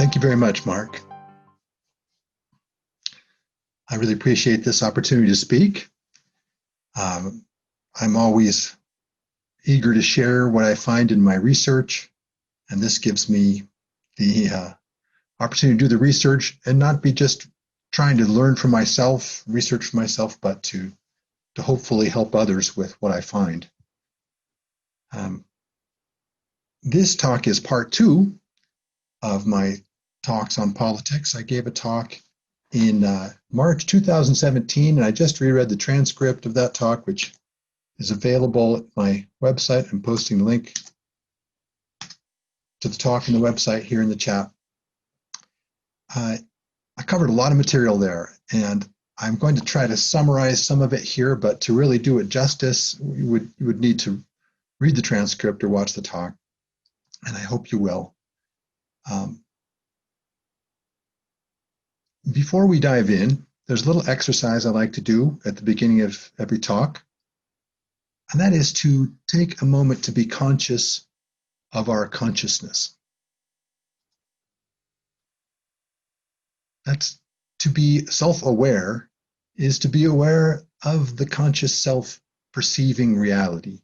Thank you very much, Mark. I really appreciate this opportunity to speak. I'm always eager to share what I find in my research, and this gives me the opportunity to do the research and not be just trying to learn for myself, research for myself, but to hopefully help others with what I find. This talk is part 2 of my talks on politics. I gave a talk in March 2017, and I just reread the transcript of that talk, which is available at my website. I'm posting the link to the talk in the website here in the chat. I covered a lot of material there, and I'm going to try to summarize some of it here, but to really do it justice, you would need to read the transcript or watch the talk, and I hope you will. Before we dive in, there's a little exercise I like to do at the beginning of every talk, and that is to take a moment to be conscious of our consciousness. That's to be self-aware, is to be aware of the conscious self perceiving reality.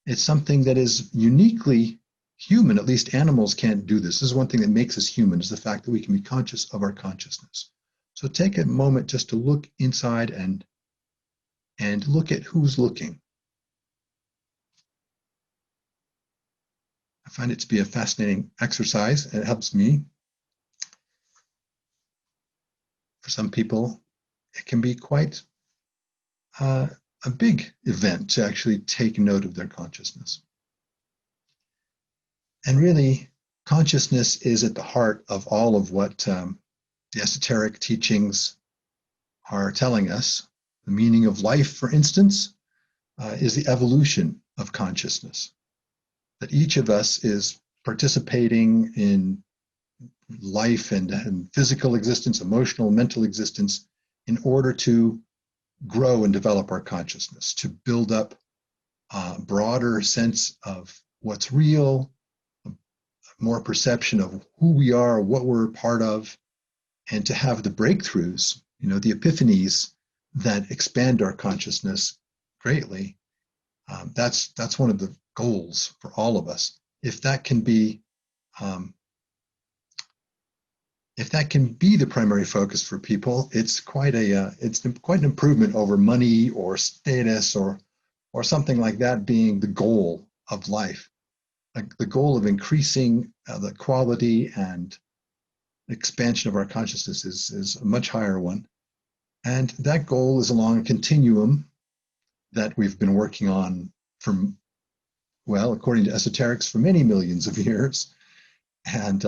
It's something that is uniquely human. At least animals can't do this. This is one thing that makes us human, is the fact that we can be conscious of our consciousness. So take a moment just to look inside and look at who's looking. I find it to be a fascinating exercise, and it helps me. For some people, it can be quite a big event to actually take note of their consciousness. And really, consciousness is at the heart of all of what the esoteric teachings are telling us. The meaning of life, for instance, is the evolution of consciousness. That each of us is participating in life and physical existence, emotional, mental existence, in order to grow and develop our consciousness, to build up a broader sense of what's real, a more perception of who we are, what we're a part of, and to have the breakthroughs, the epiphanies that expand our consciousness greatly. That's one of the goals for all of us. If that can be the primary focus for people, it's quite an improvement over money or status or something like that being the goal of life. Like the goal of increasing the quality and expansion of our consciousness is a much higher one. And that goal is along a continuum that we've been working on according to esoterics, for many millions of years. And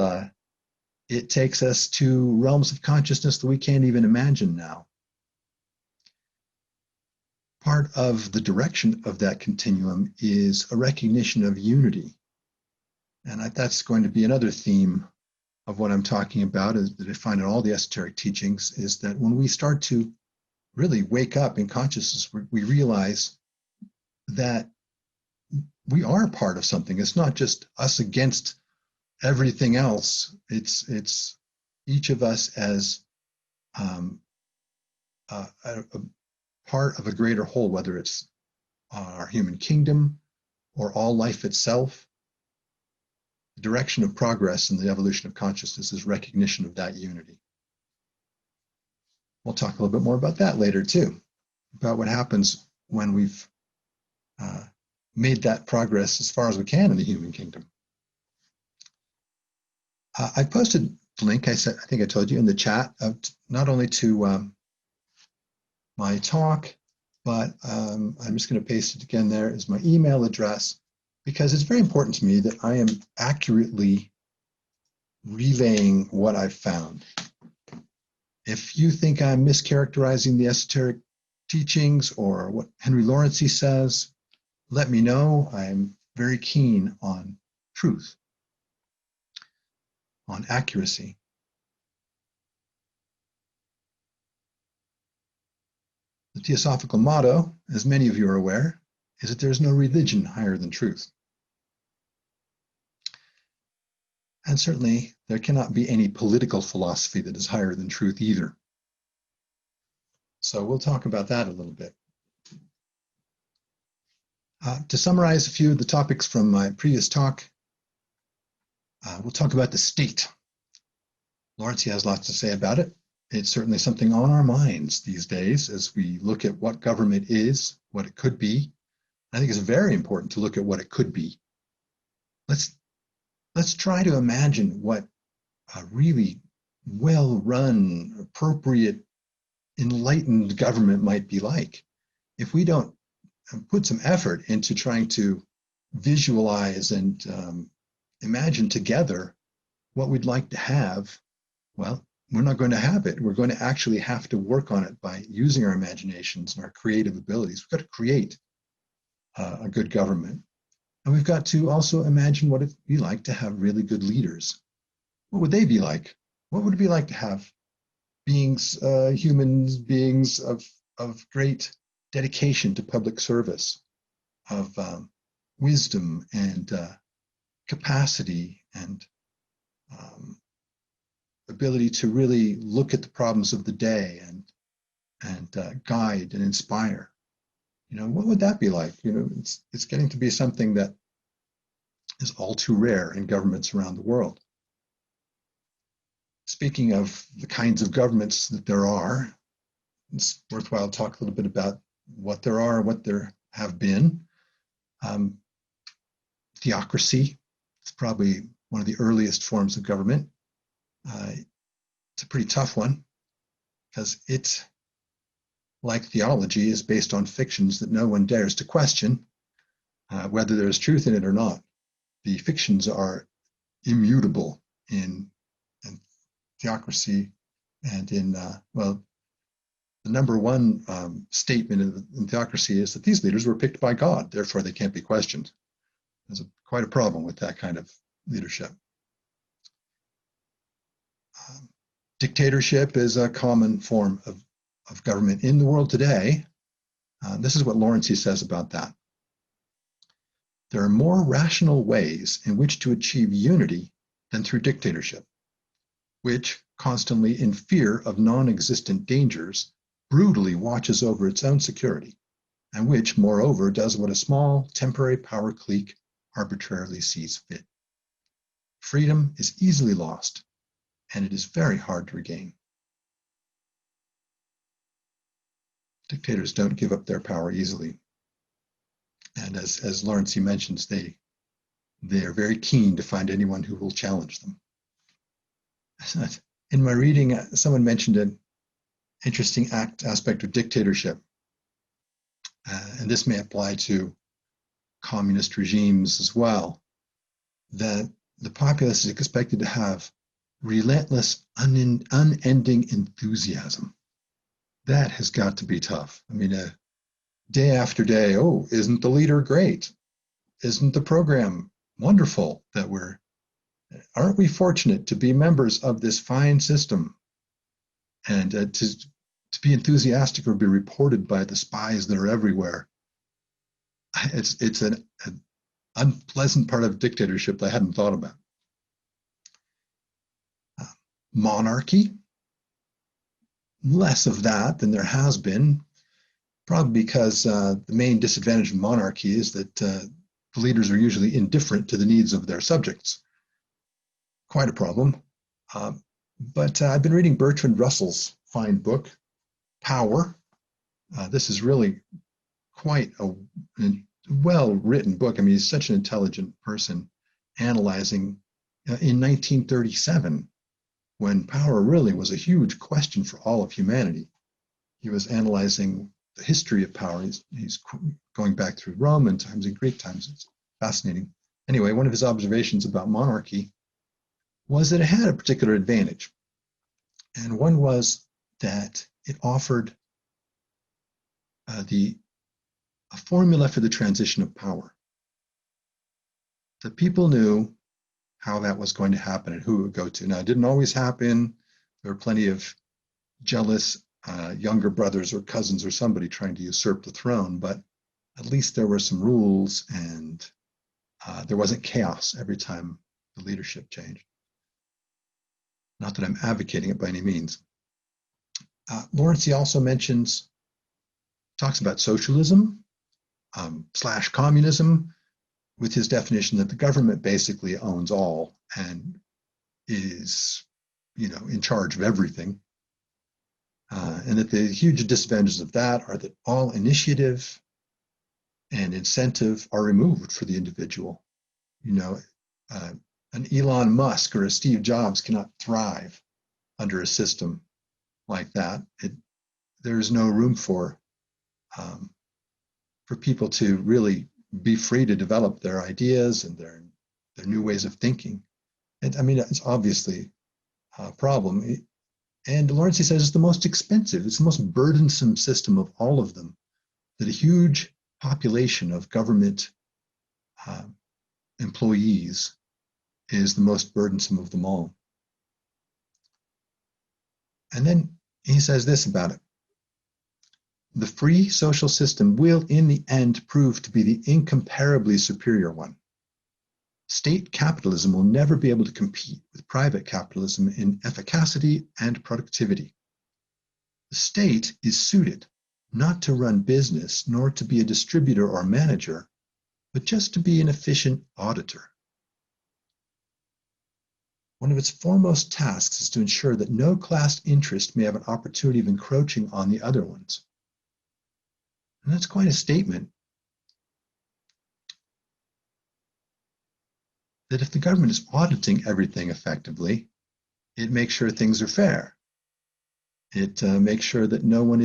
it takes us to realms of consciousness that we can't even imagine now. Part of the direction of that continuum is a recognition of unity. And that's going to be another theme of what I'm talking about, is that I find in all the esoteric teachings, is that when we start to really wake up in consciousness, we realize that we are part of something. It's not just us against everything else. It's each of us as a part of a greater whole, whether it's our human kingdom or all life itself. The direction of progress in the evolution of consciousness is recognition of that unity. We'll talk a little bit more about that later too, about what happens when we've made that progress as far as we can in the human kingdom. I posted the link, I think I told you, in the chat, not only to my talk, but I'm just going to paste it again. There is my email address, because it's very important to me that I am accurately relaying what I've found. If you think I'm mischaracterizing the esoteric teachings or what Henry Laurency says, let me know. I'm very keen on truth, on accuracy. The Theosophical motto, as many of you are aware, is that there's no religion higher than truth. And certainly, there cannot be any political philosophy that is higher than truth either. So we'll talk about that a little bit. To summarize a few of the topics from my previous talk, we'll talk about the state. Laurency has lots to say about it. It's certainly something on our minds these days as we look at what government is, what it could be. I think it's very important to look at what it could be. Let's try to imagine what a really well-run, appropriate, enlightened government might be like. If we don't put some effort into trying to visualize and imagine together what we'd like to have, well, we're not going to have it. We're going to actually have to work on it by using our imaginations and our creative abilities. We've got to create a good government. And we've got to also imagine what it'd be like to have really good leaders. What would they be like? What would it be like to have beings, humans, beings of great dedication to public service, of wisdom and capacity and ability to really look at the problems of the day and guide and inspire? What would that be like? It's getting to be something that is all too rare in governments around the world. Speaking of the kinds of governments that there are, it's worthwhile to talk a little bit about what there are, what there have been. Theocracy is probably one of the earliest forms of government. It's a pretty tough one because it, like theology, is based on fictions that no one dares to question, whether there's truth in it or not. The fictions are immutable in theocracy and in, well, the number one statement in theocracy is that these leaders were picked by God, therefore they can't be questioned. There's quite a problem with that kind of leadership. Dictatorship is a common form of government in the world today. This is what Laurency says about that. There are more rational ways in which to achieve unity than through dictatorship, which, constantly in fear of non-existent dangers, brutally watches over its own security, and which, moreover, does what a small, temporary power clique arbitrarily sees fit. Freedom is easily lost, and it is very hard to regain. Dictators don't give up their power easily. And as Laurency mentions, they are very keen to find anyone who will challenge them. In my reading, someone mentioned an interesting aspect of dictatorship. And this may apply to communist regimes as well, that the populace is expected to have relentless, unending enthusiasm. That has got to be tough. I mean, day after day, oh, isn't the leader great? Isn't the program wonderful that aren't we fortunate to be members of this fine system? And to be enthusiastic or be reported by the spies that are everywhere. It's an unpleasant part of dictatorship that I hadn't thought about. Monarchy, less of that than there has been, probably because the main disadvantage of monarchy is that the leaders are usually indifferent to the needs of their subjects. Quite a problem. But I've been reading Bertrand Russell's fine book, Power. This is really quite a well-written book. I mean, he's such an intelligent person, analyzing in 1937, when power really was a huge question for all of humanity. He was analyzing the history of power. He's going back through Roman times and Greek times. It's fascinating. Anyway, one of his observations about monarchy was that it had a particular advantage. And one was that it offered a formula for the transition of power. The people knew how that was going to happen and who it would go to. Now, it didn't always happen. There were plenty of jealous younger brothers or cousins or somebody trying to usurp the throne, but at least there were some rules and there wasn't chaos every time the leadership changed. Not that I'm advocating it by any means. Laurency also talks about socialism slash communism, with his definition that the government basically owns all and is, in charge of everything. And that the huge disadvantages of that are that all initiative and incentive are removed for the individual. An Elon Musk or a Steve Jobs cannot thrive under a system like that. There is no room for people to really be free to develop their ideas and their new ways of thinking. And I mean, it's obviously a problem. And Laurency says it's the most expensive, it's the most burdensome system of all of them, that a huge population of government employees is the most burdensome of them all. And then he says this about it. The free social system will in the end prove to be the incomparably superior one. State capitalism will never be able to compete with private capitalism in efficacy and productivity. The state is suited not to run business nor to be a distributor or manager, but just to be an efficient auditor. One of its foremost tasks is to ensure that no class interest may have an opportunity of encroaching on the other ones. And that's quite a statement. That if the government is auditing everything effectively, it makes sure things are fair. It makes sure that no one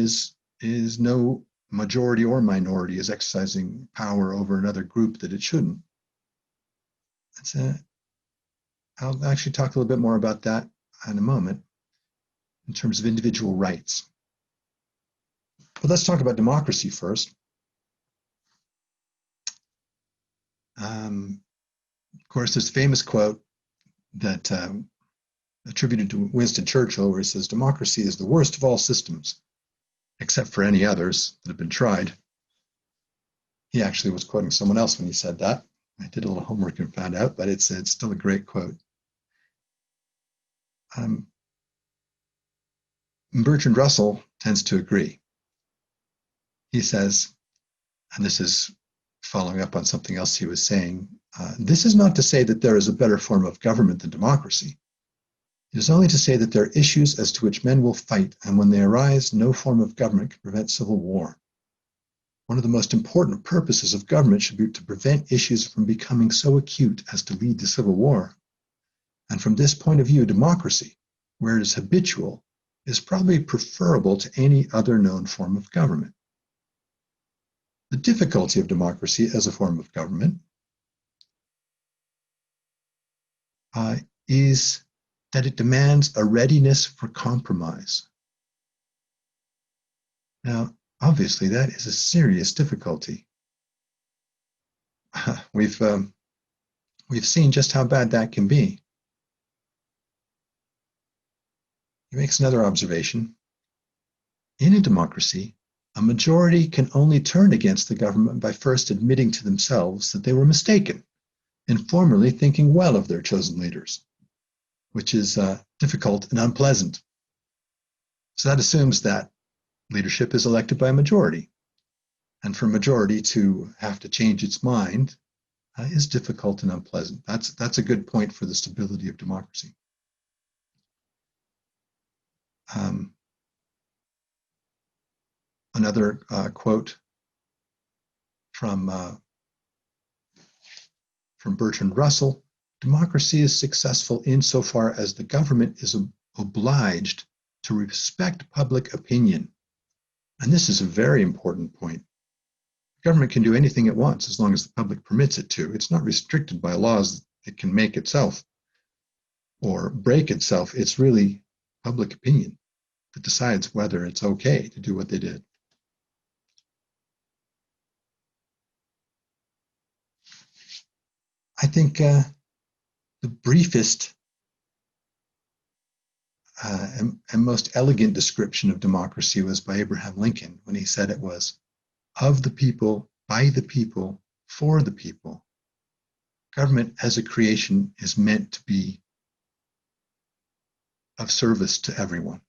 no majority or minority is exercising power over another group that it shouldn't. I'll actually talk a little bit more about that in a moment in terms of individual rights. But let's talk about democracy first. Of course, there's a famous quote that attributed to Winston Churchill, where he says, "Democracy is the worst of all systems, except for any others that have been tried." He actually was quoting someone else when he said that. I did a little homework and found out, but it's still a great quote. Bertrand Russell tends to agree. He says, and this is following up on something else he was saying, this is not to say that there is a better form of government than democracy. It is only to say that there are issues as to which men will fight, and when they arise, no form of government can prevent civil war. One of the most important purposes of government should be to prevent issues from becoming so acute as to lead to civil war. And from this point of view, democracy, where it is habitual, is probably preferable to any other known form of government. The difficulty of democracy as a form of government is that it demands a readiness for compromise. Now, obviously, that is a serious difficulty. We've seen just how bad that can be. He makes another observation. In a democracy, a majority can only turn against the government by first admitting to themselves that they were mistaken in formerly thinking well of their chosen leaders, which is difficult and unpleasant. So that assumes that leadership is elected by a majority. And for a majority to have to change its mind is difficult and unpleasant. That's a good point for the stability of democracy. Another quote from Bertrand Russell: democracy is successful insofar as the government is obliged to respect public opinion. And this is a very important point. The government can do anything it wants as long as the public permits it to. It's not restricted by laws it can make itself or break itself. It's really public opinion that decides whether it's okay to do what they did. I think the briefest and most elegant description of democracy was by Abraham Lincoln when he said it was of the people, by the people, for the people. Government as a creation is meant to be of service to everyone.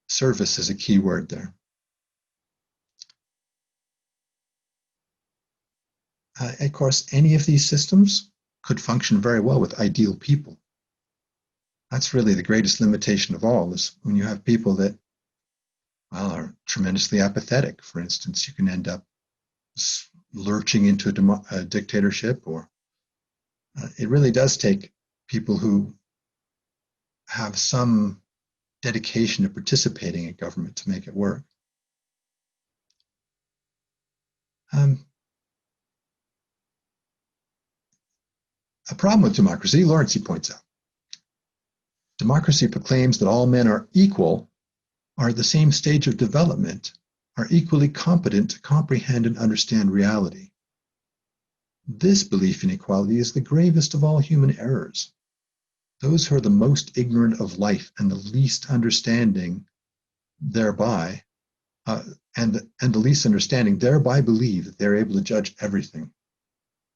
Service is a key word there. Of course, any of these systems could function very well with ideal people. That's really the greatest limitation of all, is when you have people that, well, are tremendously apathetic. For instance, you can end up lurching into a dictatorship, or it really does take people who have some dedication to participating in government to make it work. A problem with democracy, Laurency points out. Democracy proclaims that all men are equal, are at the same stage of development, are equally competent to comprehend and understand reality. This belief in equality is the gravest of all human errors. Those who are the most ignorant of life and the least understanding thereby, and the least understanding thereby believe that they're able to judge everything.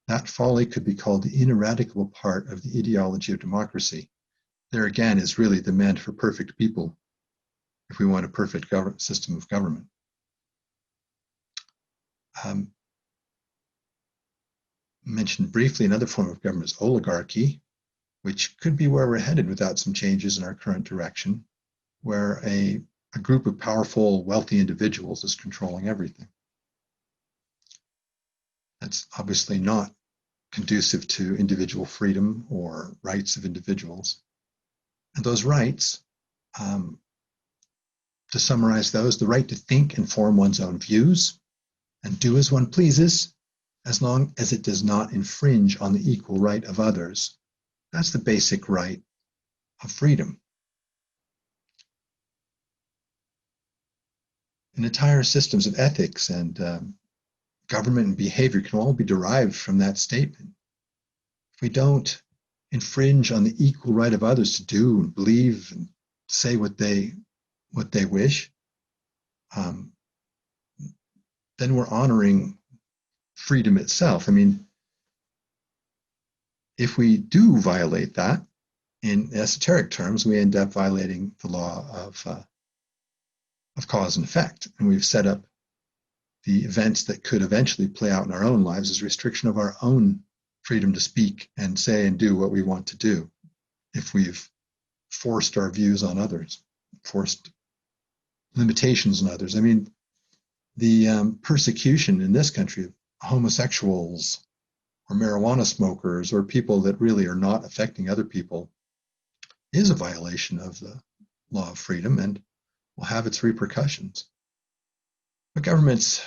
That folly could be called the ineradicable part of the ideology of democracy. There again is really the demand for perfect people if we want a perfect system of government. Mentioned briefly, another form of government is oligarchy, which could be where we're headed without some changes in our current direction, where a group of powerful, wealthy individuals is controlling everything. That's obviously not conducive to individual freedom or rights of individuals. And those rights, to summarize those, the right to think and form one's own views and do as one pleases, as long as it does not infringe on the equal right of others. That's the basic right of freedom. And entire systems of ethics and government and behavior can all be derived from that statement. If we don't infringe on the equal right of others to do and believe and say what they wish, then we're honoring freedom itself. I mean, if we do violate that, in esoteric terms, we end up violating the law of cause and effect. And we've set up the events that could eventually play out in our own lives as restriction of our own freedom to speak and say and do what we want to do if we've forced our views on others, forced limitations on others. I mean, the persecution in this country of homosexuals or marijuana smokers or people that really are not affecting other people is a violation of the law of freedom and will have its repercussions. But governments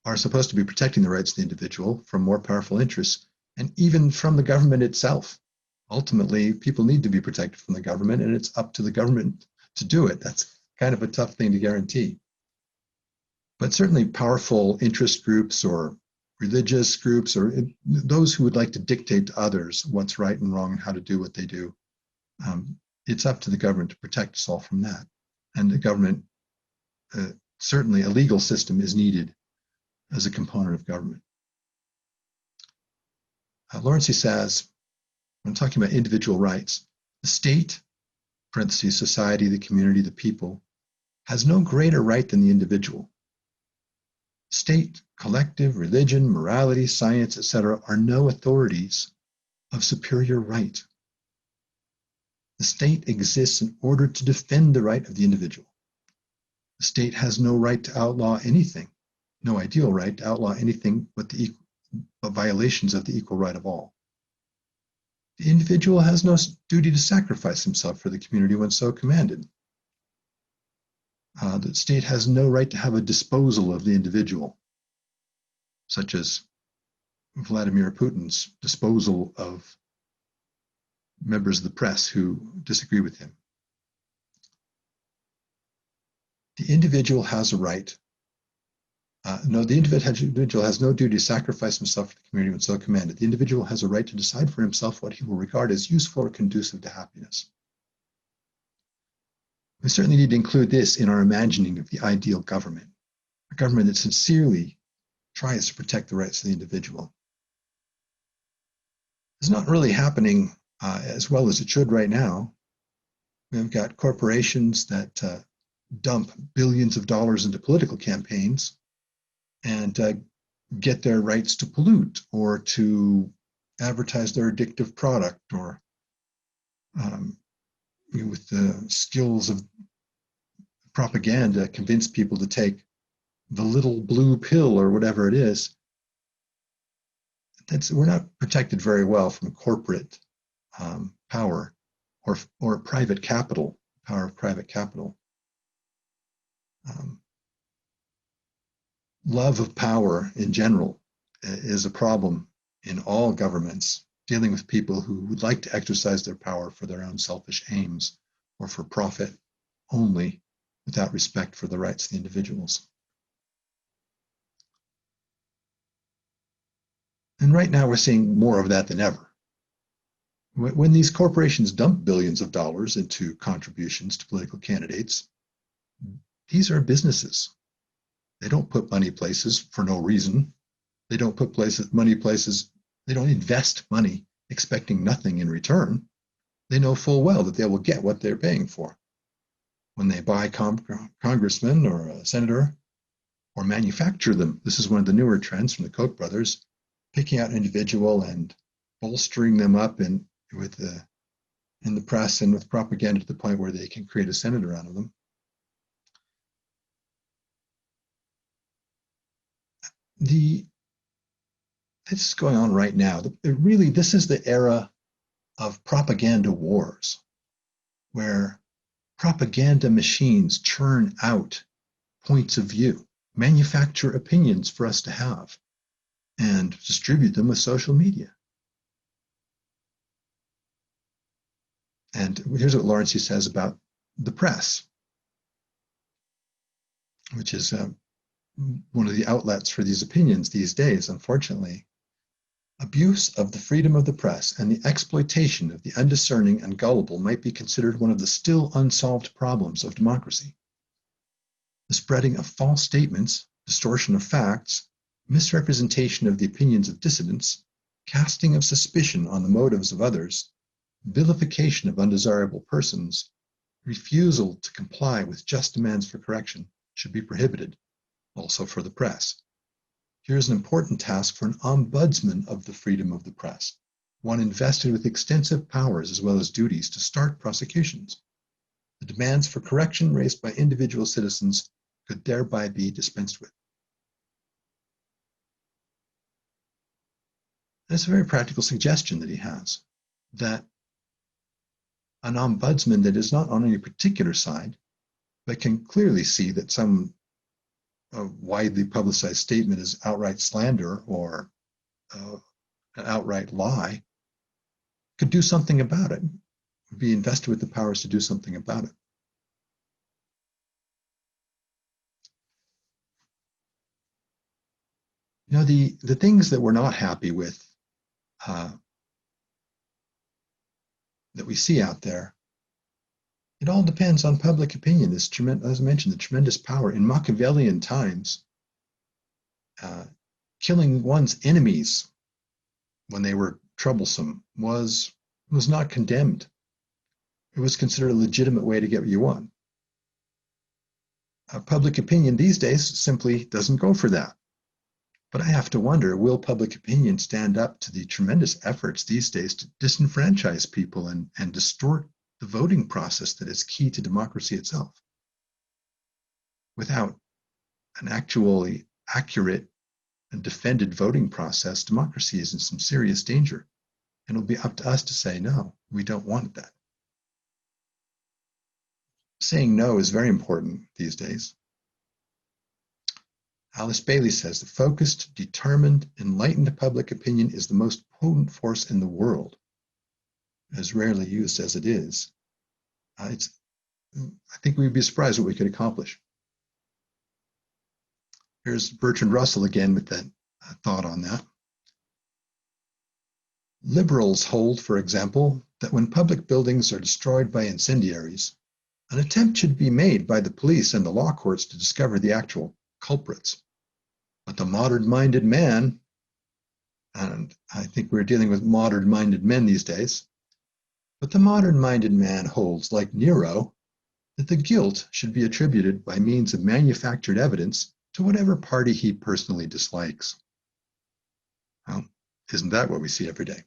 are supposed to be protecting the rights of the individual from more powerful interests, and even from the government itself. Ultimately, people need to be protected from the government, and it's up to the government to do it. That's kind of a tough thing to guarantee. But certainly powerful interest groups or religious groups or those who would like to dictate to others what's right and wrong and how to do what they do, it's up to the government to protect us all from that. And the government, certainly a legal system is needed as a component of government. Laurency says, when talking about individual rights, the state, parentheses, society, the community, the people, has no greater right than the individual. State, collective, religion, morality, science, etc., are no authorities of superior right. The state exists in order to defend the right of the individual. The state has no right to outlaw anything, no ideal right to outlaw anything but violations of the equal right of all. The individual has no duty to sacrifice himself for the community when so commanded. The state has no right to have a disposal of the individual, such as Vladimir Putin's disposal of members of the press who disagree with him. The individual has a right. The individual has no duty to sacrifice himself for the community when so commanded. The individual has a right to decide for himself what he will regard as useful or conducive to happiness. We certainly need to include this in our imagining of the ideal government, a government that sincerely tries to protect the rights of the individual. is not really happening as well as it should right now. We've got corporations that dump billions of dollars into political campaigns and get their rights to pollute or to advertise their addictive product, or with the skills of propaganda, convince people to take the little blue pill or whatever it is. We're not protected very well from corporate power or private capital, power of private capital. Love of power in general is a problem in all governments, dealing with people who would like to exercise their power for their own selfish aims or for profit only, without respect for the rights of the individuals. And right now we're seeing more of that than ever. When these corporations dump billions of dollars into contributions to political candidates, these are businesses. They don't put money places for no reason. They don't put money places, they don't invest money expecting nothing in return. They know full well that they will get what they're paying for. When they buy congressman or a senator, or manufacture them, this is one of the newer trends from the Koch brothers, picking out an individual and bolstering them up in the press and with propaganda to the point where they can create a senator out of them. This is going on right now. This is the era of propaganda wars, where propaganda machines churn out points of view, manufacture opinions for us to have, and distribute them with social media. And here's what Laurency says about the press, which is one of the outlets for these opinions these days, unfortunately. Abuse of the freedom of the press and the exploitation of the undiscerning and gullible might be considered one of the still unsolved problems of democracy. The spreading of false statements, distortion of facts, misrepresentation of the opinions of dissidents, casting of suspicion on the motives of others, vilification of undesirable persons, refusal to comply with just demands for correction should be prohibited, also for the press. Here is an important task for an ombudsman of the freedom of the press, one invested with extensive powers as well as duties to start prosecutions. The demands for correction raised by individual citizens could thereby be dispensed with. That's a very practical suggestion that he has, that an ombudsman that is not on any particular side, but can clearly see that a widely publicized statement is outright slander or an outright lie, could do something about it, be invested with the powers to do something about it. You know, the things that we're not happy with, that we see out there, it all depends on public opinion. As I mentioned, the tremendous power in Machiavellian times, killing one's enemies when they were troublesome was not condemned. It was considered a legitimate way to get what you want. Public opinion these days simply doesn't go for that. But I have to wonder, will public opinion stand up to the tremendous efforts these days to disenfranchise people and distort the voting process that is key to democracy itself? Without an actually accurate and defended voting process, democracy is in some serious danger. And it'll be up to us to say, no, we don't want that. Saying no is very important these days. Alice Bailey says, the focused, determined, enlightened public opinion is the most potent force in the world, as rarely used as it is. I think we'd be surprised what we could accomplish. Here's Bertrand Russell again with that thought on that. Liberals hold, for example, that when public buildings are destroyed by incendiaries, an attempt should be made by the police and the law courts to discover the actual culprits. But the modern-minded man And I think we're dealing with modern-minded men these days. But the modern-minded man holds, like Nero, that the guilt should be attributed by means of manufactured evidence to whatever party he personally dislikes. Well, isn't that what we see every day?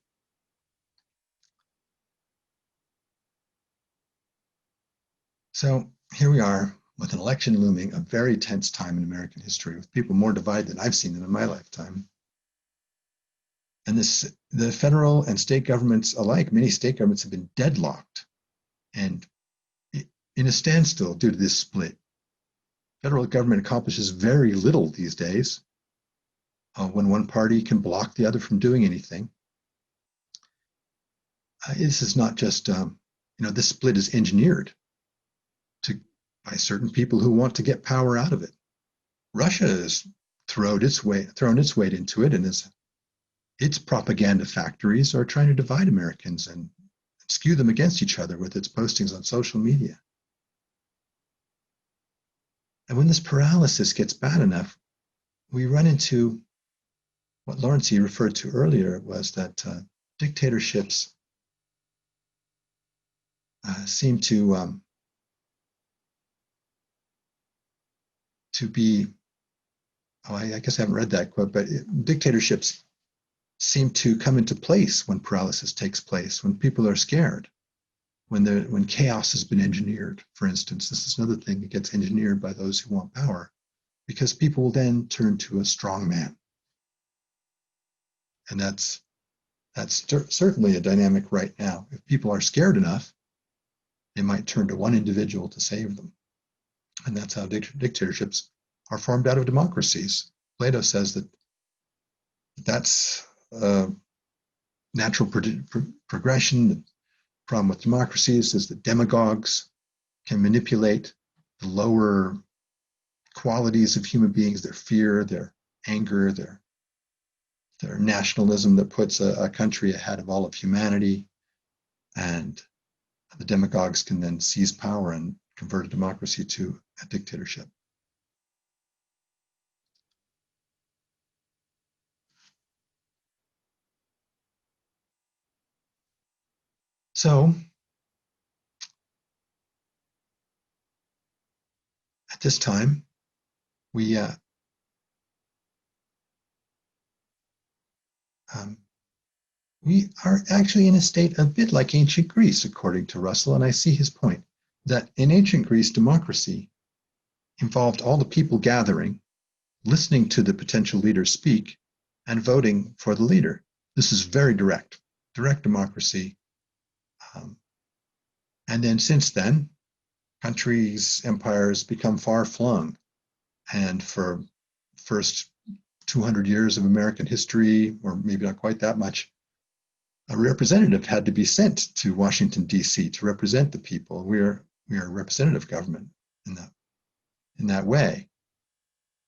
So here we are with an election looming, a very tense time in American history, with people more divided than I've seen in my lifetime. And the federal and state governments alike, many state governments have been deadlocked and in a standstill due to this split. Federal government accomplishes very little these days when one party can block the other from doing anything. This is not just, this split is engineered by certain people who want to get power out of it. Russia has thrown its weight into it, and its propaganda factories are trying to divide Americans and skew them against each other with its postings on social media. And when this paralysis gets bad enough, we run into what Laurency referred to earlier, was that dictatorships seem to be, I guess I haven't read that quote, but dictatorships seem to come into place when paralysis takes place, when people are scared, when chaos has been engineered, for instance. This is another thing that gets engineered by those who want power, because people will then turn to a strong man. And that's certainly a dynamic right now. If people are scared enough, they might turn to one individual to save them. And that's how dictatorships are formed out of democracies. Plato says that that's natural progression. The problem with democracies is that demagogues can manipulate the lower qualities of human beings, their fear, their anger, their nationalism that puts a country ahead of all of humanity. And the demagogues can then seize power and convert a democracy to a dictatorship. So at this time, we are actually in a state a bit like ancient Greece, according to Russell, and I see his point, that in ancient Greece, democracy involved all the people gathering, listening to the potential leader speak, and voting for the leader. This is very direct democracy. And then since then, countries, empires become far-flung. And for first 200 years of American history, or maybe not quite that much, a representative had to be sent to Washington, D.C. to represent the people. We are a representative government in that way.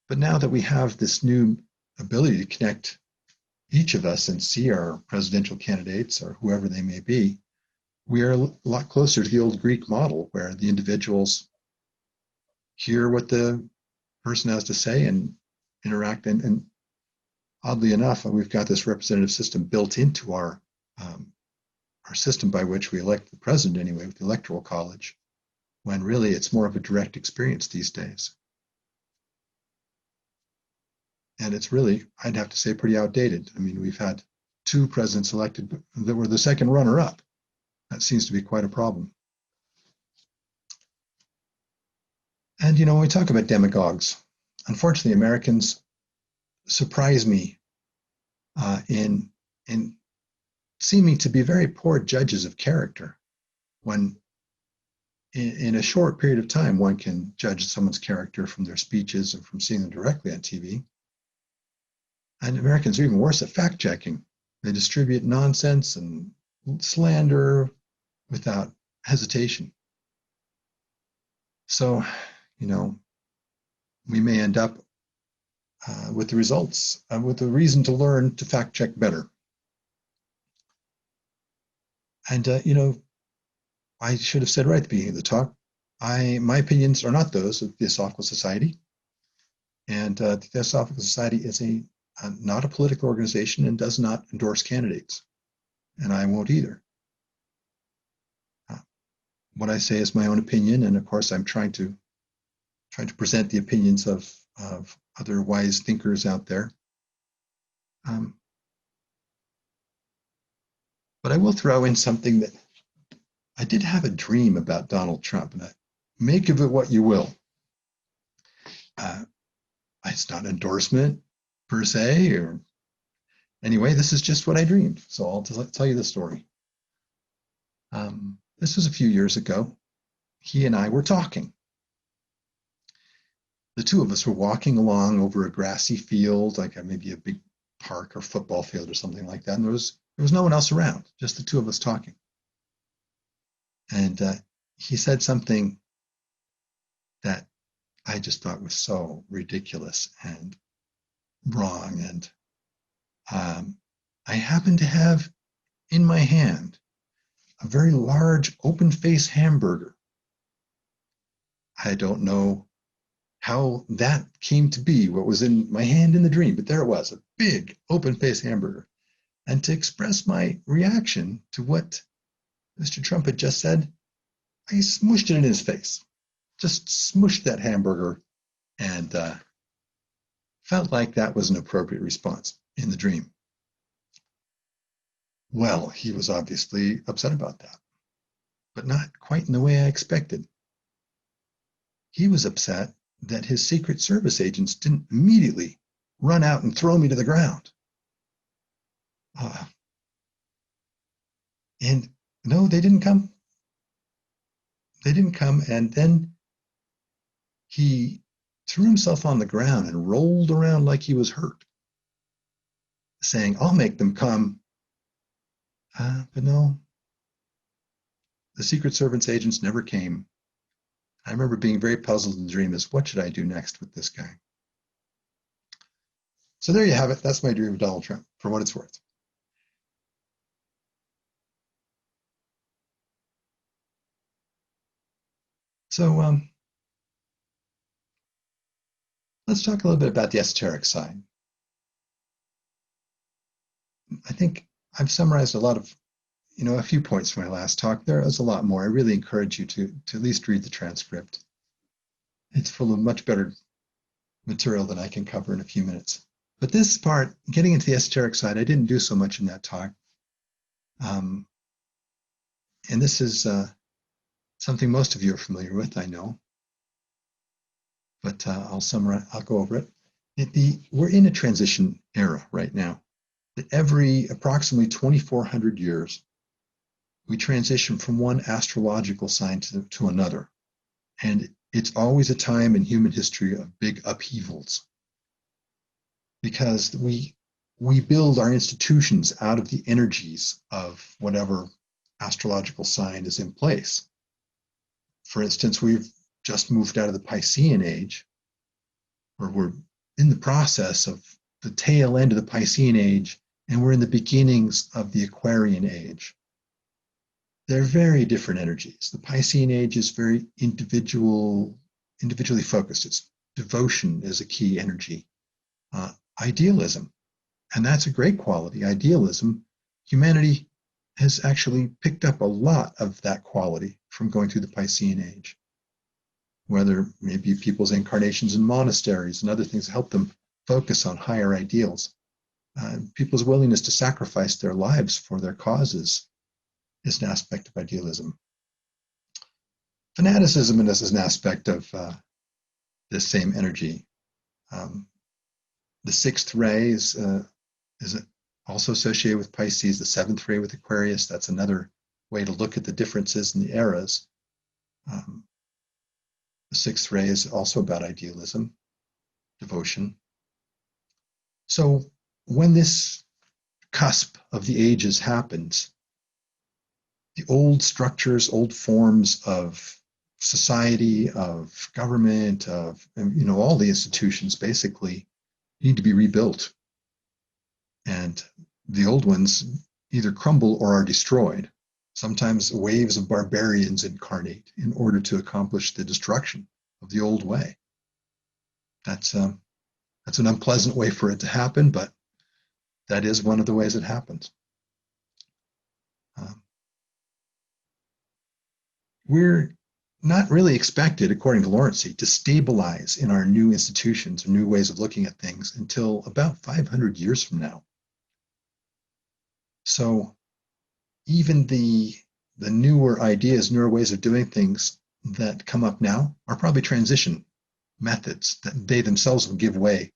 But now that we have this new ability to connect each of us and see our presidential candidates or whoever they may be, we are a lot closer to the old Greek model, where the individuals hear what the person has to say and interact. And oddly enough, we've got this representative system built into our system by which we elect the president anyway, with the Electoral College, when really it's more of a direct experience these days. And it's really, I'd have to say, pretty outdated. I mean, we've had 2 presidents elected that were the second runner-up. That seems to be quite a problem. And, when we talk about demagogues, unfortunately, Americans surprise me in seeming to be very poor judges of character. When in a short period of time, one can judge someone's character from their speeches and from seeing them directly on TV. And Americans are even worse at fact-checking. They distribute nonsense and slander without hesitation. So, we may end up with the results, with the reason to learn to fact-check better. And, I should have said right at the beginning of the talk, my opinions are not those of the Theosophical Society. And the Theosophical Society is a not a political organization and does not endorse candidates. And I won't either. What I say is my own opinion, and of course I'm trying to present the opinions of other wise thinkers out there. But I will throw in something that I did have a dream about Donald Trump, and make of it what you will. It's not an endorsement per se, or anyway, this is just what I dreamed. So I'll tell you the story. This was a few years ago. He and I were talking. The two of us were walking along over a grassy field, like maybe a big park or football field or something like that. And there was no one else around, just the two of us talking. And he said something that I just thought was so ridiculous and wrong. And I happened to have in my hand a very large open-face hamburger. I don't know how that came to be what was in my hand in the dream, but there it was, a big open-face hamburger. And to express my reaction to what Mr. Trump had just said, I smushed it in his face. Just smushed that hamburger, and felt like that was an appropriate response in the dream. Well, he was obviously upset about that, but not quite in the way I expected. He was upset that his Secret Service agents didn't immediately run out and throw me to the ground. And no, they didn't come. They didn't come, and then he threw himself on the ground and rolled around like he was hurt, saying, I'll make them come. But no, the Secret Service agents never came. I remember being very puzzled in the dream as, what should I do next with this guy? So there you have it. That's my dream of Donald Trump, for what it's worth. So let's talk a little bit about the esoteric side. I think I've summarized a lot of, a few points from my last talk. There is a lot more. I really encourage you to at least read the transcript. It's full of much better material than I can cover in a few minutes. But this part, getting into the esoteric side, I didn't do so much in that talk. And this is something most of you are familiar with, I know. But I'll summarize, I'll go over it. We're in a transition era right now. Every approximately 2,400 years, we transition from one astrological sign to another. And it's always a time in human history of big upheavals, because we build our institutions out of the energies of whatever astrological sign is in place. For instance, we've just moved out of the Piscean age, or we're in the process of the tail end of the Piscean age, and we're in the beginnings of the Aquarian age. They're very different energies. The Piscean age is very individually focused. It's devotion is a key energy. Idealism, and that's a great quality. Idealism, humanity has actually picked up a lot of that quality from going through the Piscean age. Whether maybe people's incarnations in monasteries and other things help them focus on higher ideals. People's willingness to sacrifice their lives for their causes is an aspect of idealism. Fanaticism is an aspect of this same energy. The sixth ray is also associated with Pisces, the seventh ray with Aquarius. That's another way to look at the differences in the eras. The sixth ray is also about idealism, devotion. So when this cusp of the ages happens, the old structures, old forms of society, of government, of all the institutions basically need to be rebuilt. And the old ones either crumble or are destroyed. Sometimes waves of barbarians incarnate in order to accomplish the destruction of the old way. That's an unpleasant way for it to happen, but that is one of the ways it happens. We're not really expected, according to Laurency, to stabilize in our new institutions or new ways of looking at things until about 500 years from now. So even the newer ideas, newer ways of doing things that come up now are probably transition methods that they themselves will give way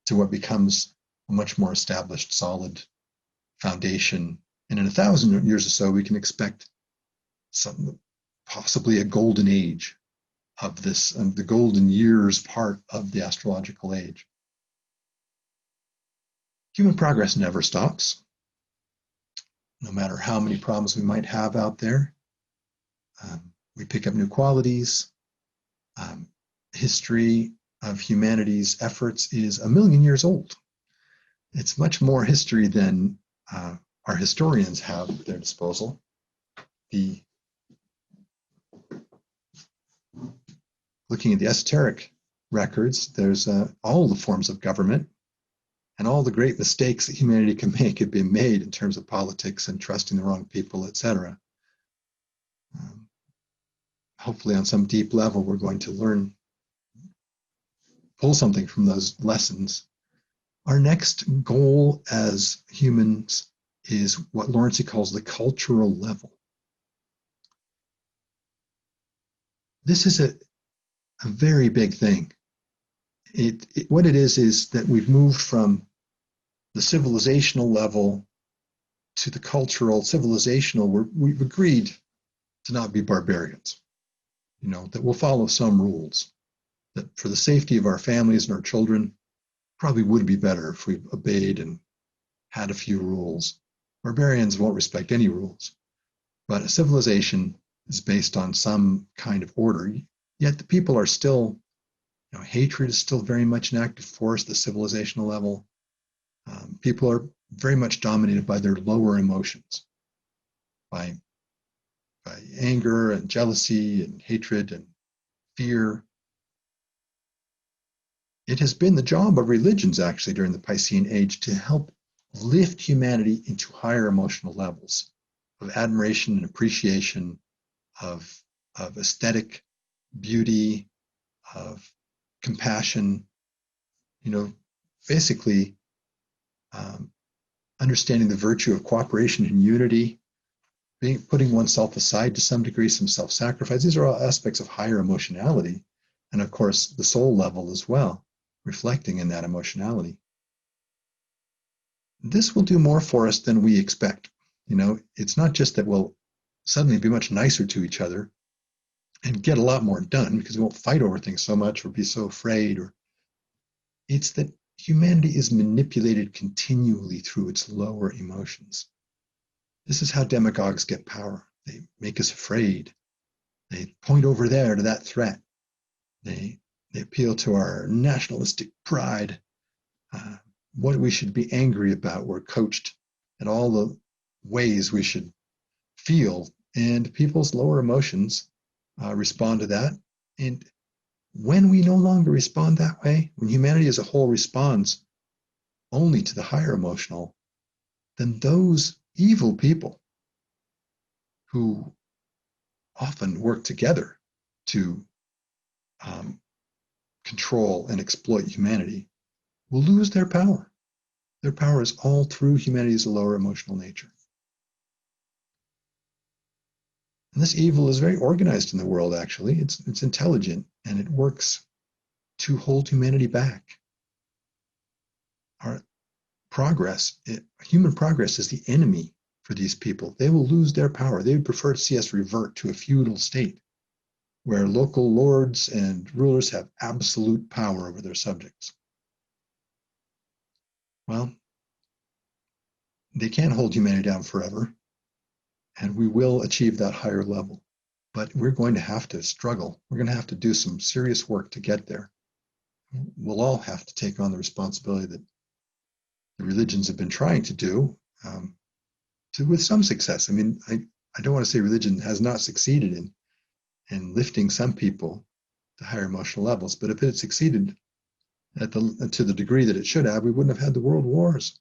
to what becomes a much more established, solid foundation. And in 1,000 years or so, we can expect possibly a golden age of this, the golden years part of the astrological age. Human progress never stops. No matter how many problems we might have out there, we pick up new qualities. History of humanity's efforts is 1,000,000 years old. It's much more history than our historians have at their disposal. Looking at the esoteric records, there's all the forms of government, and all the great mistakes that humanity can make have been made in terms of politics and trusting the wrong people, etc. Hopefully on some deep level, we're going to pull something from those lessons. Our next goal as humans is what Laurency calls the cultural level. This is a very big thing. What it is that we've moved from the civilizational level to the cultural, civilizational, where we've agreed to not be barbarians, that we'll follow some rules, that for the safety of our families and our children, probably would be better if we obeyed and had a few rules. Barbarians won't respect any rules, but a civilization is based on some kind of order, yet the people are still, hatred is still very much an active force, the civilizational level. People are very much dominated by their lower emotions, by anger and jealousy and hatred and fear. It has been the job of religions, actually, during the Piscean Age to help lift humanity into higher emotional levels of admiration and appreciation, of aesthetic beauty, of compassion, basically understanding the virtue of cooperation and unity, putting oneself aside to some degree, some self-sacrifice. These are all aspects of higher emotionality, and of course the soul level as well, reflecting in that emotionality. This will do more for us than we expect. It's not just that we'll suddenly be much nicer to each other and get a lot more done because we won't fight over things so much or be so afraid. It's that humanity is manipulated continually through its lower emotions. This is how demagogues get power. They make us afraid. They point over there to that threat. They appeal to our nationalistic pride. What we should be angry about. We're coached at all the ways we should feel, and people's lower emotions respond to that. And when we no longer respond that way, when humanity as a whole responds only to the higher emotional, then those evil people who often work together to control and exploit humanity will lose their power. Their power is all through humanity's lower emotional nature. And this evil is very organized in the world, actually. It's intelligent, and it works to hold humanity back. Our progress, human progress is the enemy for these people. They will lose their power. They would prefer to see us revert to a feudal state where local lords and rulers have absolute power over their subjects. Well, they can't hold humanity down forever, and we will achieve that higher level. But we're going to have to struggle. We're going to have to do some serious work to get there. We'll all have to take on the responsibility that the religions have been trying to do with some success. I mean, I don't want to say religion has not succeeded in lifting some people to higher emotional levels, but if it had succeeded to the degree that it should have, we wouldn't have had the world wars.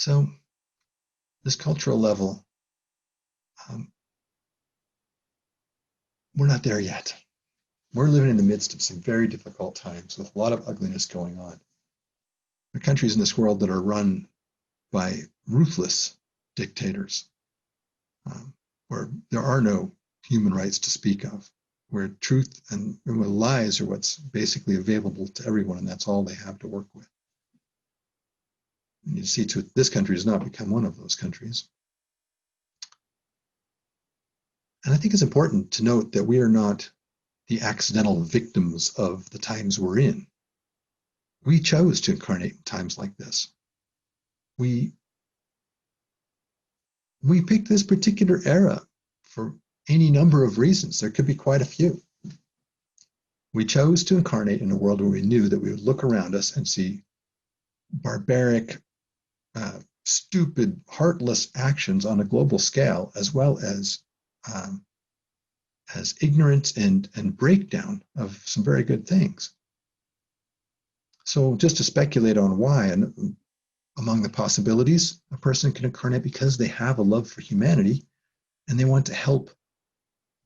So this cultural level, um, we're not there yet. We're living in the midst of some very difficult times with a lot of ugliness going on. There are countries in this world that are run by ruthless dictators, where there are no human rights to speak of, where truth and where lies are what's basically available to everyone, and that's all they have to work with. And you see, this country has not become one of those countries. And I think it's important to note that we are not the accidental victims of the times we're in. We chose to incarnate times like this. We picked this particular era for any number of reasons. There could be quite a few. We chose to incarnate in a world where we knew that we would look around us and see barbaric, stupid, heartless actions on a global scale, as well as ignorance and breakdown of some very good things. So just to speculate on why, and among the possibilities, a person can incarnate because they have a love for humanity and they want to help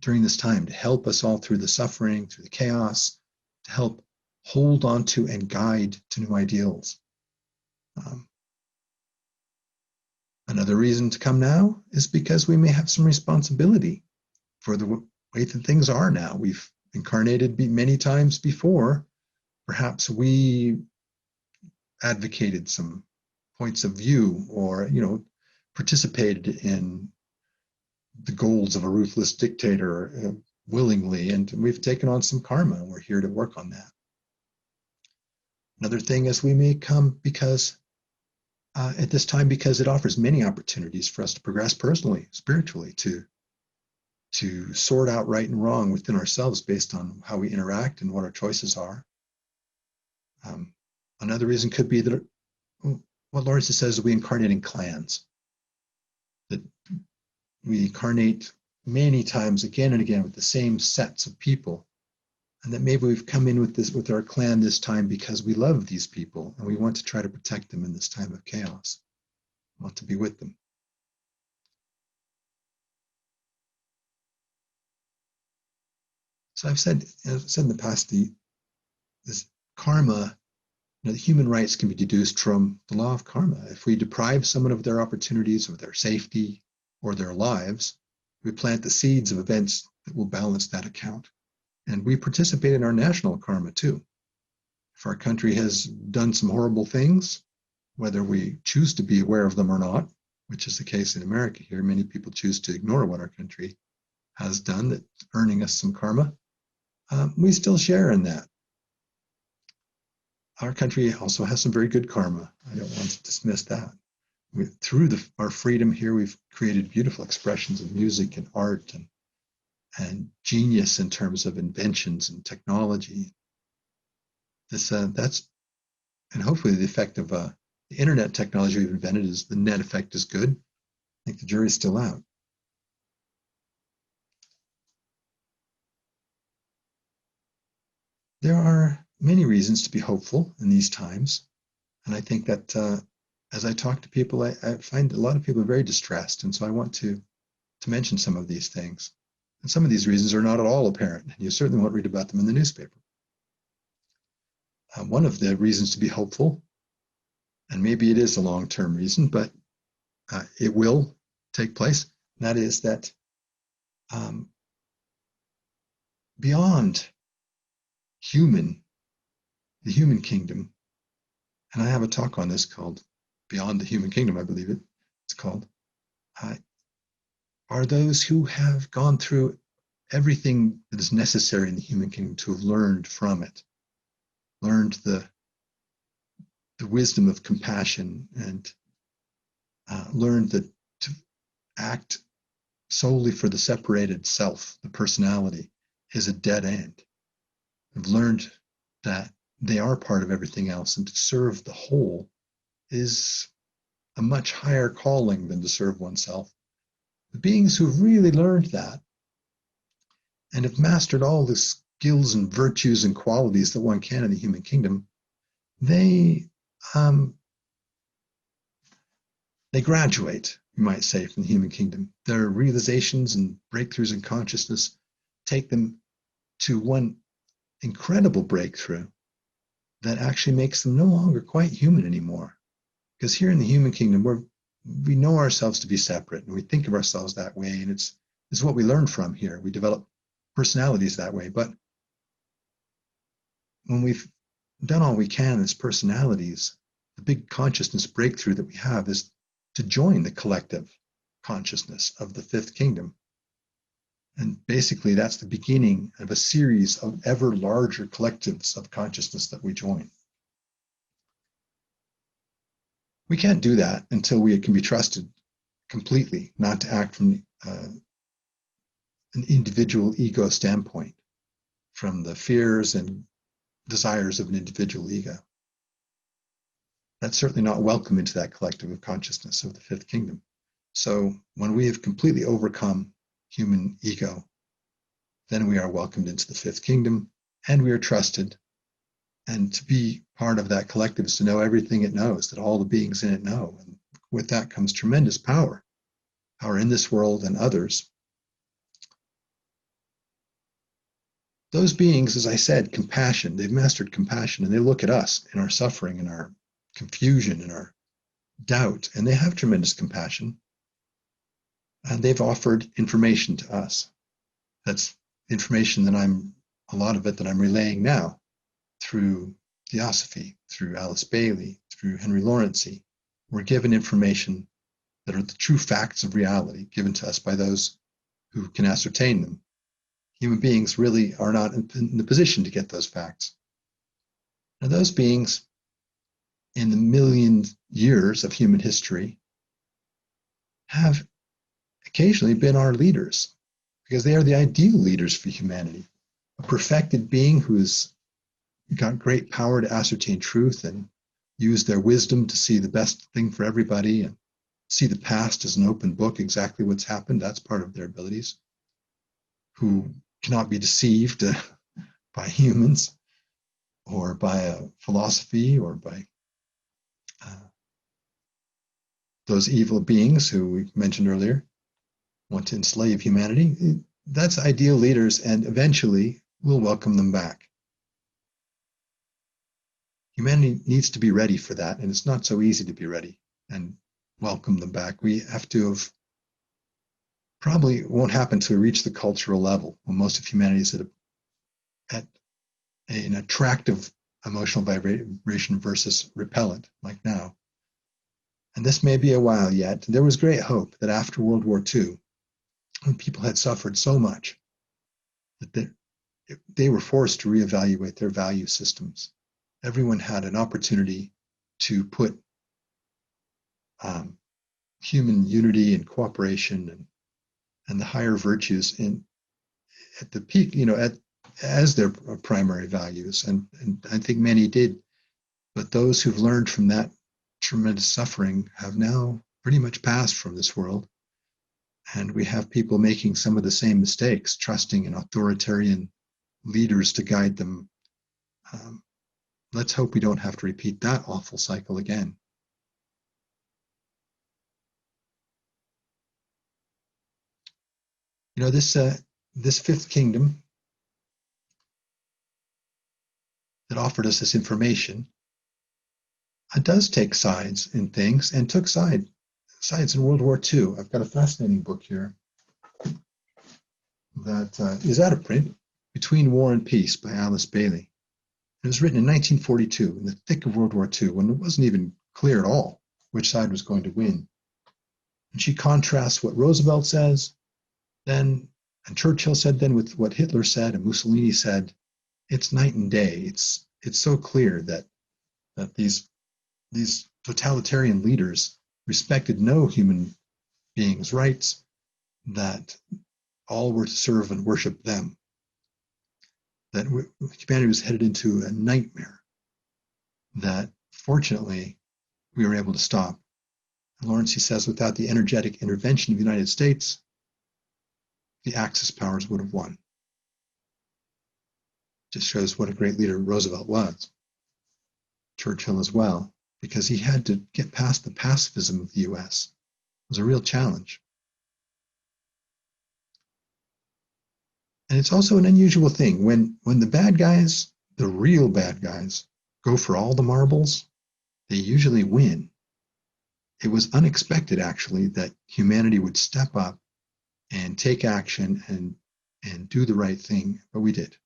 during this time, to help us all through the suffering, through the chaos, to help hold on to and guide to new ideals. Another reason to come now is because we may have some responsibility for the way that things are now. We've incarnated many times before. Perhaps we advocated some points of view or, participated in the goals of a ruthless dictator willingly, and we've taken on some karma, and we're here to work on that. Another thing is we may come because at this time, because it offers many opportunities for us to progress personally, spiritually, to sort out right and wrong within ourselves based on how we interact and what our choices are. Another reason could be that what Laurency says is we incarnate in clans, that we incarnate many times again and again with the same sets of people, and that maybe we've come in with our clan this time because we love these people and we want to try to protect them in this time of chaos. We want to be with them. So I've said in the past, this karma, the human rights can be deduced from the law of karma. If we deprive someone of their opportunities, of their safety, or their lives, we plant the seeds of events that will balance that account. And we participate in our national karma too. If our country has done some horrible things, whether we choose to be aware of them or not, which is the case in America here, many people choose to ignore what our country has done, that's earning us some karma, we still share in that. Our country also has some very good karma. I don't want to dismiss that. Through our freedom here, we've created beautiful expressions of music and art and genius in terms of inventions and technology. And hopefully the effect of the internet technology we've invented is the net effect is good. I think the jury's still out. There are many reasons to be hopeful in these times. And I think that as I talk to people, I find a lot of people are very distressed. And so I want to mention some of these things. And some of these reasons are not at all apparent. And you certainly won't read about them in the newspaper. One of the reasons to be hopeful, and maybe it is a long-term reason, but it will take place, and that is that beyond the human kingdom, and I have a talk on this called Beyond the Human Kingdom, I believe it's called, are those who have gone through everything that is necessary in the human kingdom to have learned from it, learned the wisdom of compassion, and learned that to act solely for the separated self, the personality, is a dead end. Have learned that they are part of everything else, and to serve the whole is a much higher calling than to serve oneself. The beings who've really learned that and have mastered all the skills and virtues and qualities that one can in the human kingdom, they They graduate, you might say, from the human kingdom. Their realizations and breakthroughs in consciousness take them to one incredible breakthrough that actually makes them no longer quite human anymore. Because here in the human kingdom, we know ourselves to be separate, and we think of ourselves that way, and it's what we learn from here. We develop personalities that way. But when we've done all we can as personalities, the big consciousness breakthrough that we have is to join the collective consciousness of the fifth kingdom. And basically, that's the beginning of a series of ever larger collectives of consciousness that we join. We can't do that until we can be trusted completely not to act from an individual ego standpoint, from the fears and desires of an individual ego. That's certainly not welcome into that collective of consciousness of the fifth kingdom. So when we have completely overcome human ego, then we are welcomed into the fifth kingdom, and we are trusted. And to be part of that collective is to know everything it knows, that all the beings in it know. And with that comes tremendous power in this world and others. Those beings, as I said, compassion, they've mastered compassion, and they look at us in our suffering and our confusion and our doubt, and they have tremendous compassion. And they've offered information to us. That's information that a lot of it that I'm relaying now through Theosophy, through Alice Bailey, through Henry Laurency. We're given information that are the true facts of reality given to us by those who can ascertain them. Human beings really are not in the position to get those facts. Now, those beings, in the million years of human history, have occasionally been our leaders, because they are the ideal leaders for humanity. A perfected being who's got great power to ascertain truth and use their wisdom to see the best thing for everybody and see the past as an open book, exactly what's happened. That's part of their abilities. Who cannot be deceived by humans or by a philosophy or by those evil beings who we mentioned earlier want to enslave humanity. That's ideal leaders, and eventually we'll welcome them back. Humanity needs to be ready for that, and it's not so easy to be ready and welcome them back. We have to have, probably won't happen until we reach the cultural level when most of humanity is at an attractive emotional vibration versus repellent, like now. And this may be a while yet. There was great hope that after World War II, when people had suffered so much, that they were forced to reevaluate their value systems. Everyone had an opportunity to put human unity and cooperation and the higher virtues at the peak, as their primary values. And I think many did. But those who've learned from that tremendous suffering have now pretty much passed from this world. And we have people making some of the same mistakes, trusting in authoritarian leaders to guide them. Let's hope we don't have to repeat that awful cycle again. This fifth kingdom that offered us this information does take sides in things, and took sides in World War II. I've got a fascinating book here that is out of print, Between War and Peace by Alice Bailey. It was written in 1942, in the thick of World War II, when it wasn't even clear at all which side was going to win. And she contrasts what Roosevelt says then, and Churchill said then, with what Hitler said and Mussolini said. It's night and day. It's so clear that these totalitarian leaders respected no human beings' rights, that all were to serve and worship them, that humanity was headed into a nightmare that fortunately we were able to stop. And Laurency says, without the energetic intervention of the United States, the Axis powers would have won. Just shows what a great leader Roosevelt was. Churchill as well. because he had to get past the pacifism of the US. It was a real challenge. And it's also an unusual thing. When the bad guys, the real bad guys, go for all the marbles, they usually win. It was unexpected, actually, that humanity would step up and take action and do the right thing, but we did.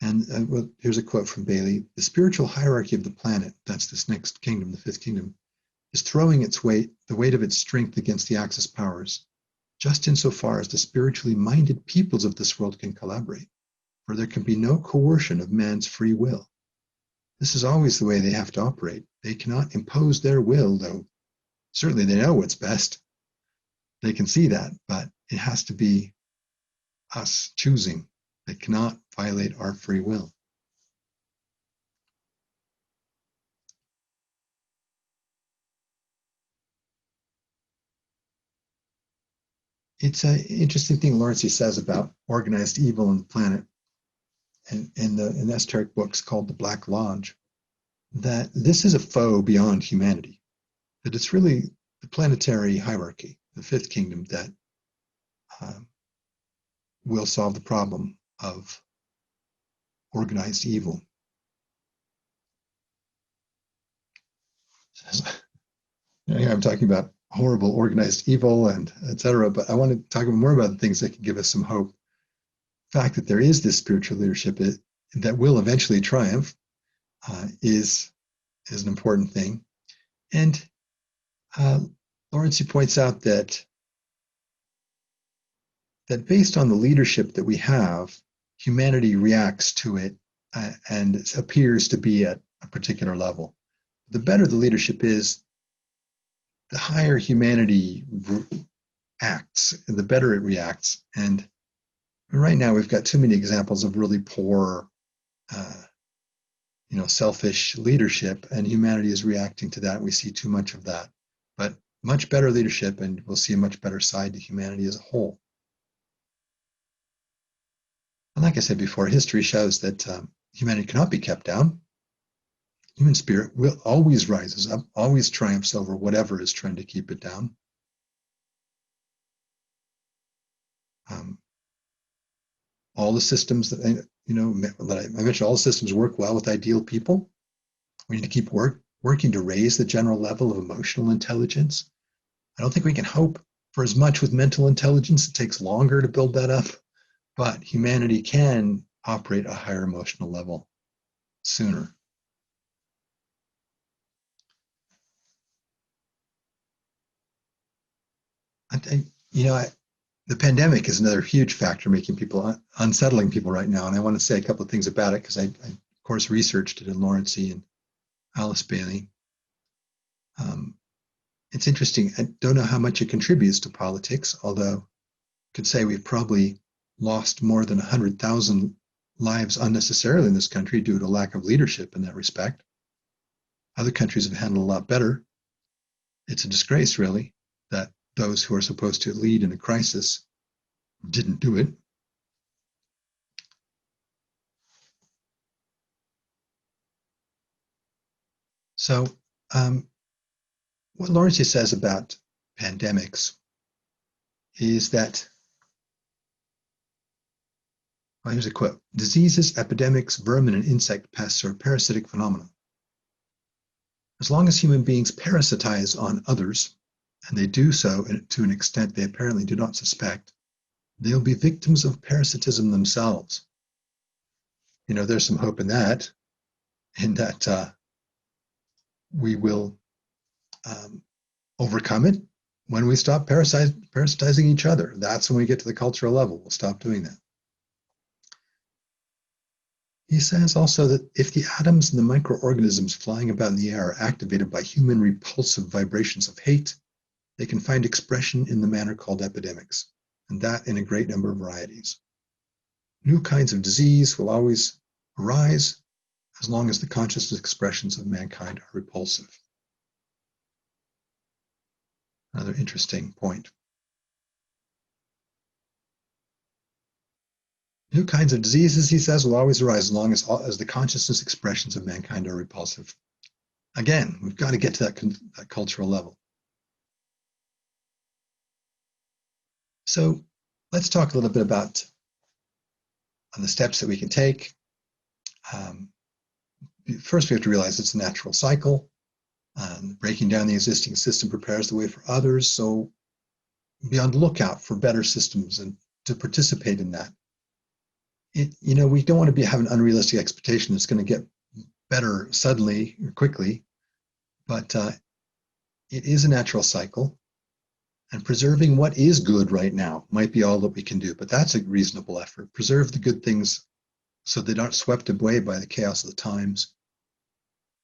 And well, here's a quote from Bailey. The spiritual hierarchy of the planet, that's this next kingdom, the fifth kingdom, is throwing the weight of its strength against the Axis powers, just insofar as the spiritually minded peoples of this world can collaborate, for there can be no coercion of man's free will. This is always the way they have to operate. They cannot impose their will, though certainly they know what's best. They can see that, but it has to be us choosing. They cannot violate our free will. It's an interesting thing Laurency says about organized evil on the planet, and in the esoteric books called the Black Lodge, that this is a foe beyond humanity, that it's really the planetary hierarchy, the fifth kingdom, that will solve the problem of organized evil. Here I'm talking about horrible organized evil and etc., but I want to talk more about the things that can give us some hope. The fact that there is this spiritual leadership that will eventually triumph is an important thing. And Laurency points out that based on the leadership that we have, humanity reacts to it and it appears to be at a particular level. The better the leadership is, the higher humanity acts, and the better it reacts. And right now we've got too many examples of really poor, selfish leadership, and humanity is reacting to that. We see too much of that. But much better leadership, and we'll see a much better side to humanity as a whole. And like I said before, history shows that humanity cannot be kept down. Human spirit always rises up, always triumphs over whatever is trying to keep it down. All the systems that I mentioned, all the systems work well with ideal people. We need to keep working to raise the general level of emotional intelligence. I don't think we can hope for as much with mental intelligence. It takes longer to build that up, but humanity can operate a higher emotional level sooner. The pandemic is another huge factor making people unsettling people right now, and I want to say a couple of things about it because I of course researched it in Laurency and Alice Bailey. It's interesting. I don't know how much it contributes to politics, although I could say we've probably lost more than 100,000 lives unnecessarily in this country due to lack of leadership in that respect. Other countries have handled a lot better. It's a disgrace, really, that those who are supposed to lead in a crisis didn't do it. So what Laurency says about pandemics is that, well, here's a quote: diseases, epidemics, vermin, and insect pests are parasitic phenomena. As long as human beings parasitize on others, and they do so to an extent they apparently do not suspect, they'll be victims of parasitism themselves. There's some hope in that we will overcome it when we stop parasitizing each other. That's when we get to the cultural level. We'll stop doing that. He says also that if the atoms and the microorganisms flying about in the air are activated by human repulsive vibrations of hate, they can find expression in the manner called epidemics, and that in a great number of varieties. New kinds of disease will always arise as long as the conscious expressions of mankind are repulsive. Another interesting point. New kinds of diseases, he says, will always arise as long as the consciousness expressions of mankind are repulsive. Again, we've got to get to that cultural level. So let's talk a little bit about the steps that we can take. First, we have to realize it's a natural cycle. Breaking down the existing system prepares the way for others. So be on the lookout for better systems and to participate in that. We don't want to have an unrealistic expectation that's going to get better suddenly or quickly, but it is a natural cycle. And preserving what is good right now might be all that we can do, but that's a reasonable effort. Preserve the good things so they aren't swept away by the chaos of the times.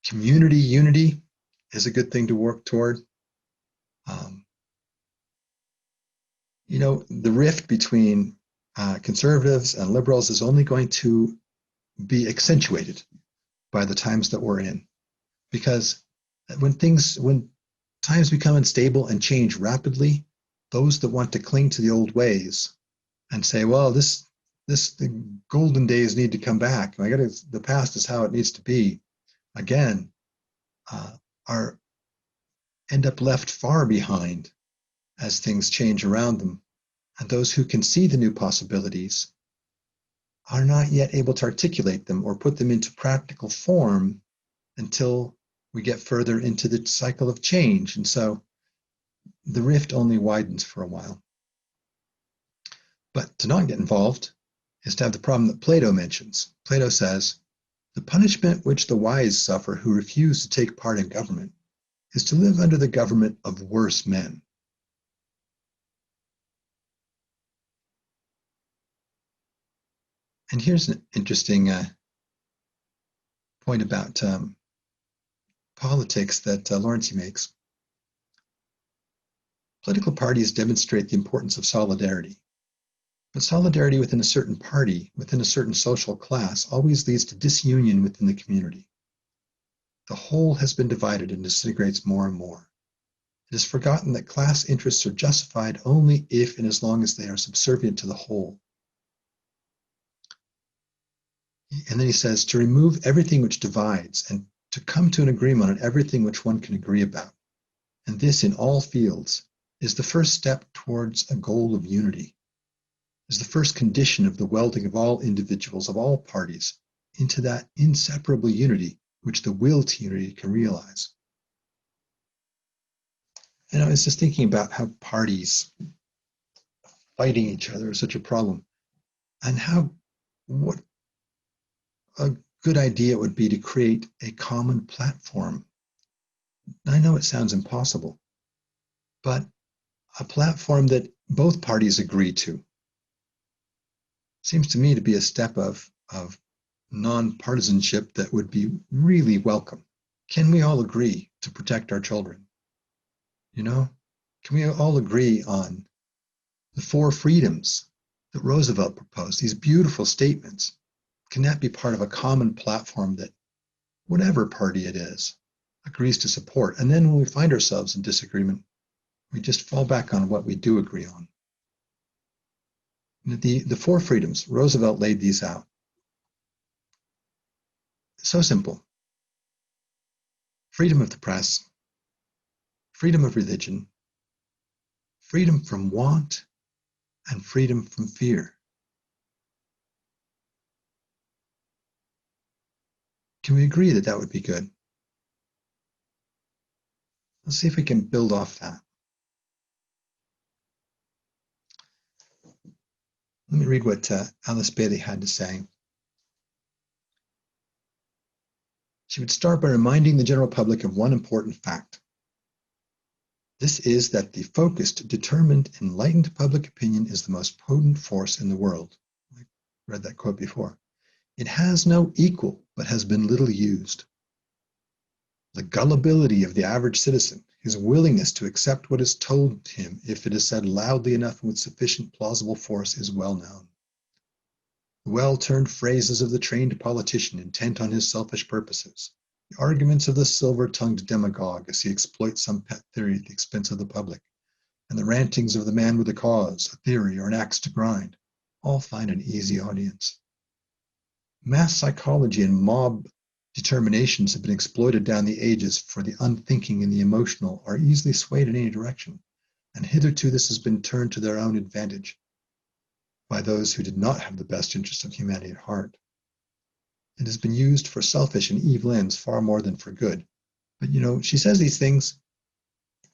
Community unity is a good thing to work toward. The rift between conservatives and liberals is only going to be accentuated by the times that we're in, because when times become unstable and change rapidly, those that want to cling to the old ways and say, well, the golden days need to come back. The past is how it needs to be. Again, end up left far behind as things change around them. And those who can see the new possibilities are not yet able to articulate them or put them into practical form until we get further into the cycle of change. And so the rift only widens for a while. But to not get involved is to have the problem that Plato mentions. Plato says, the punishment which the wise suffer who refuse to take part in government is to live under the government of worse men. And here's an interesting point about politics that Laurency makes. Political parties demonstrate the importance of solidarity. But solidarity within a certain party, within a certain social class, always leads to disunion within the community. The whole has been divided and disintegrates more and more. It is forgotten that class interests are justified only if and as long as they are subservient to the whole. And then he says, to remove everything which divides and to come to an agreement on everything which one can agree about, and this in all fields, is the first step towards a goal of unity, is the first condition of the welding of all individuals, of all parties, into that inseparable unity which the will to unity can realize. And I was just thinking about how parties fighting each other is such a problem, and what a good idea it would be to create a common platform. I know it sounds impossible, but a platform that both parties agree to seems to me to be a step of non-partisanship that would be really welcome. Can we all agree to protect our children? Can we all agree on the 4 freedoms that Roosevelt proposed, these beautiful statements? Can that be part of a common platform that whatever party it is agrees to support? And then when we find ourselves in disagreement, we just fall back on what we do agree on. The 4 freedoms, Roosevelt laid these out. So simple. Freedom of the press, freedom of religion, freedom from want, and freedom from fear. Can we agree that that would be good? Let's see if we can build off that. Let me read what Alice Bailey had to say. She would start by reminding the general public of one important fact. This is that the focused, determined, enlightened public opinion is the most potent force in the world. I read that quote before. It has no equal, but has been little used. The gullibility of the average citizen, his willingness to accept what is told him if it is said loudly enough and with sufficient plausible force, is well known. The well-turned phrases of the trained politician intent on his selfish purposes, the arguments of the silver-tongued demagogue as he exploits some pet theory at the expense of the public, and the rantings of the man with a cause, a theory, or an axe to grind, all find an easy audience. Mass psychology and mob determinations have been exploited down the ages, for the unthinking and the emotional are easily swayed in any direction, and hitherto this has been turned to their own advantage by those who did not have the best interest of humanity at heart. It has been used for selfish and evil ends far more than for good. But she says these things,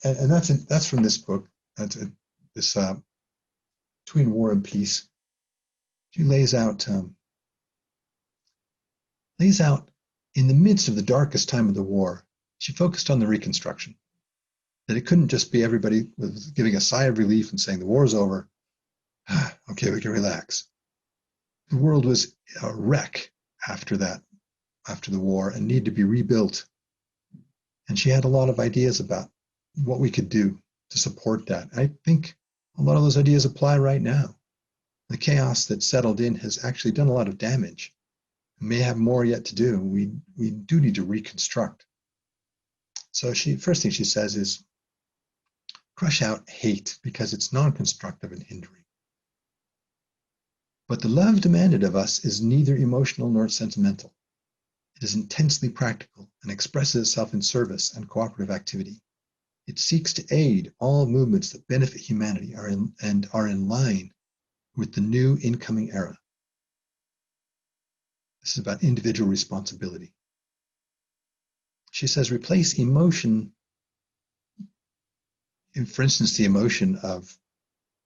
and that's from this book, this Between War and Peace. She lays out in the midst of the darkest time of the war, she focused on the reconstruction. That it couldn't just be everybody was giving a sigh of relief and saying the war's over. Okay, we can relax. The world was a wreck after that, after the war, and needed to be rebuilt. And she had a lot of ideas about what we could do to support that. I think a lot of those ideas apply right now. The chaos that settled in has actually done a lot of damage. We may have more yet to do. We do need to reconstruct. So first thing she says is, crush out hate because it's non-constructive and hindering. But the love demanded of us is neither emotional nor sentimental. It is intensely practical and expresses itself in service and cooperative activity. It seeks to aid all movements that benefit humanity and are in line with the new incoming era. This is about individual responsibility. She says, replace emotion, for instance, the emotion of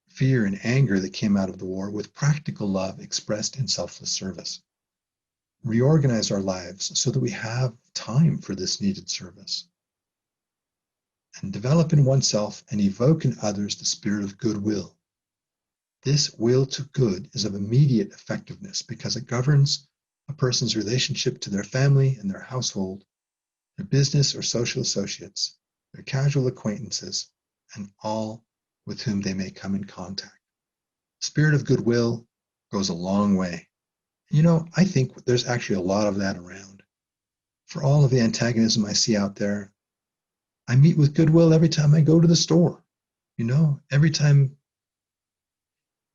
fear and anger that came out of the war, with practical love expressed in selfless service. Reorganize our lives so that we have time for this needed service. And develop in oneself and evoke in others the spirit of goodwill. This will to good is of immediate effectiveness because it governs a person's relationship to their family and their household, their business or social associates, their casual acquaintances, and all with whom they may come in contact. Spirit of goodwill goes a long way. I think there's actually a lot of that around. For all of the antagonism I see out there, I meet with goodwill every time I go to the store. Every time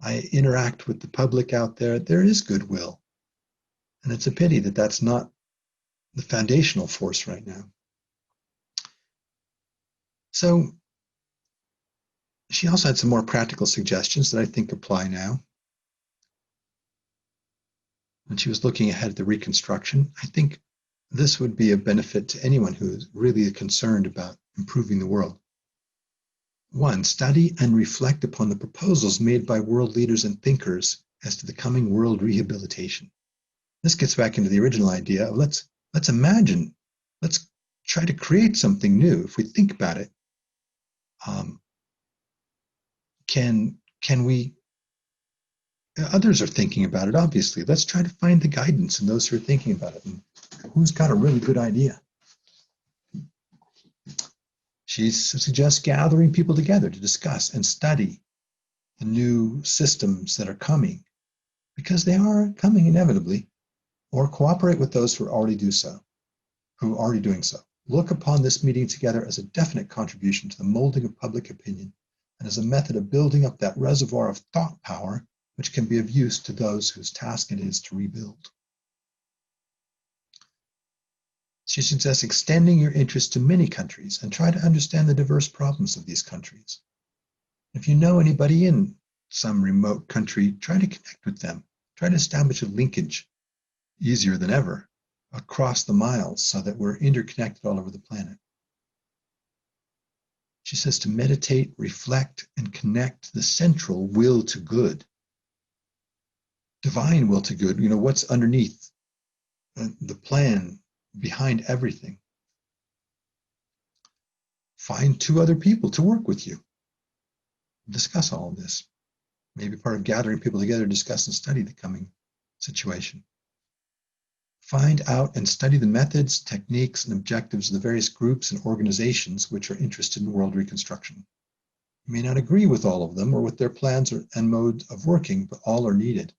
I interact with the public out there, there is goodwill. And it's a pity that that's not the foundational force right now. So she also had some more practical suggestions that I think apply now. When she was looking ahead at the reconstruction, I think this would be a benefit to anyone who is really concerned about improving the world. 1, study and reflect upon the proposals made by world leaders and thinkers as to the coming world rehabilitation. This gets back into the original idea of let's imagine, let's try to create something new. If we think about it, can we? Others are thinking about it, obviously. Let's try to find the guidance in those who are thinking about it. And who's got a really good idea? She suggests gathering people together to discuss and study the new systems that are coming, because they are coming inevitably, or cooperate with those who are already doing so. Look upon this meeting together as a definite contribution to the molding of public opinion and as a method of building up that reservoir of thought power which can be of use to those whose task it is to rebuild. She suggests extending your interest to many countries and try to understand the diverse problems of these countries. If you know anybody in some remote country, try to connect with them. Try to establish a linkage, easier than ever, across the miles so that we're interconnected all over the planet. She says to meditate, reflect, and connect the central will to good. Divine will to good, what's underneath the plan behind everything. Find 2 other people to work with you. Discuss all of this. Maybe part of gathering people together to discuss and study the coming situation. Find out and study the methods, techniques, and objectives of the various groups and organizations which are interested in world reconstruction. You may not agree with all of them or with their plans and mode of working, but all are needed.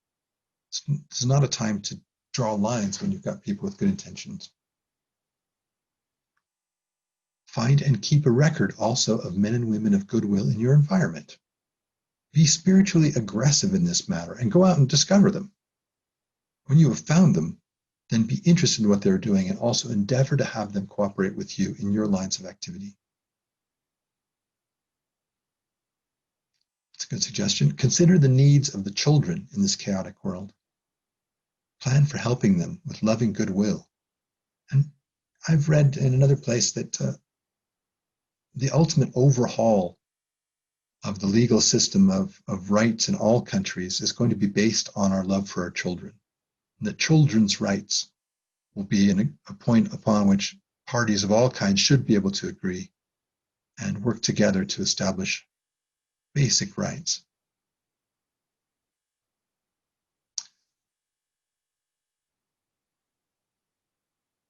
This is not a time to draw lines when you've got people with good intentions. Find and keep a record also of men and women of goodwill in your environment. Be spiritually aggressive in this matter and go out and discover them. When you have found them, then be interested in what they're doing and also endeavor to have them cooperate with you in your lines of activity. It's a good suggestion. Consider the needs of the children in this chaotic world. Plan for helping them with loving goodwill. And I've read in another place that the ultimate overhaul of the legal system of rights in all countries is going to be based on our love for our children. And that children's rights will be a point upon which parties of all kinds should be able to agree and work together to establish basic rights.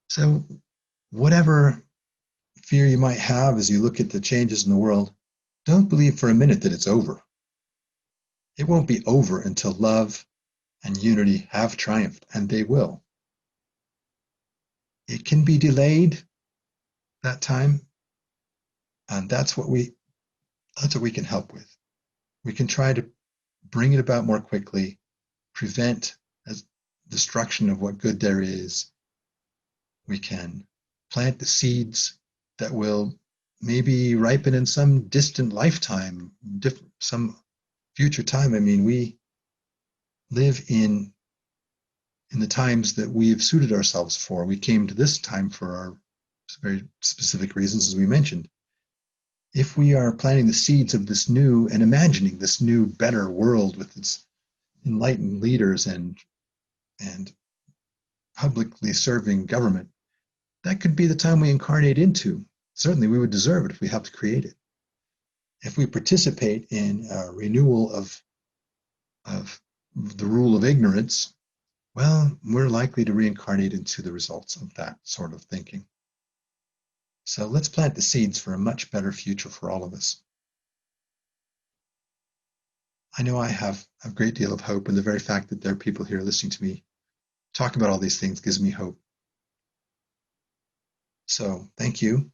So whatever fear you might have as you look at the changes in the world, don't believe for a minute that it's over. It won't be over until love and unity have triumphed, and they will. It can be delayed, that time, and that's what we can help with. We can try to bring it about more quickly, prevent destruction of what good there is. We can plant the seeds that will maybe ripen in some distant lifetime, some future time. I mean, we live in the times that we've suited ourselves for. We came to this time for our very specific reasons, as we mentioned. If we are planting the seeds of this new and imagining this new, better world with its enlightened leaders and publicly serving government, that could be the time we incarnate into. Certainly, we would deserve it if we helped create it. If we participate in a renewal of the rule of ignorance, well, we're likely to reincarnate into the results of that sort of thinking. So let's plant the seeds for a much better future for all of us. I know I have a great deal of hope, and the very fact that there are people here listening to me talk about all these things gives me hope. So thank you.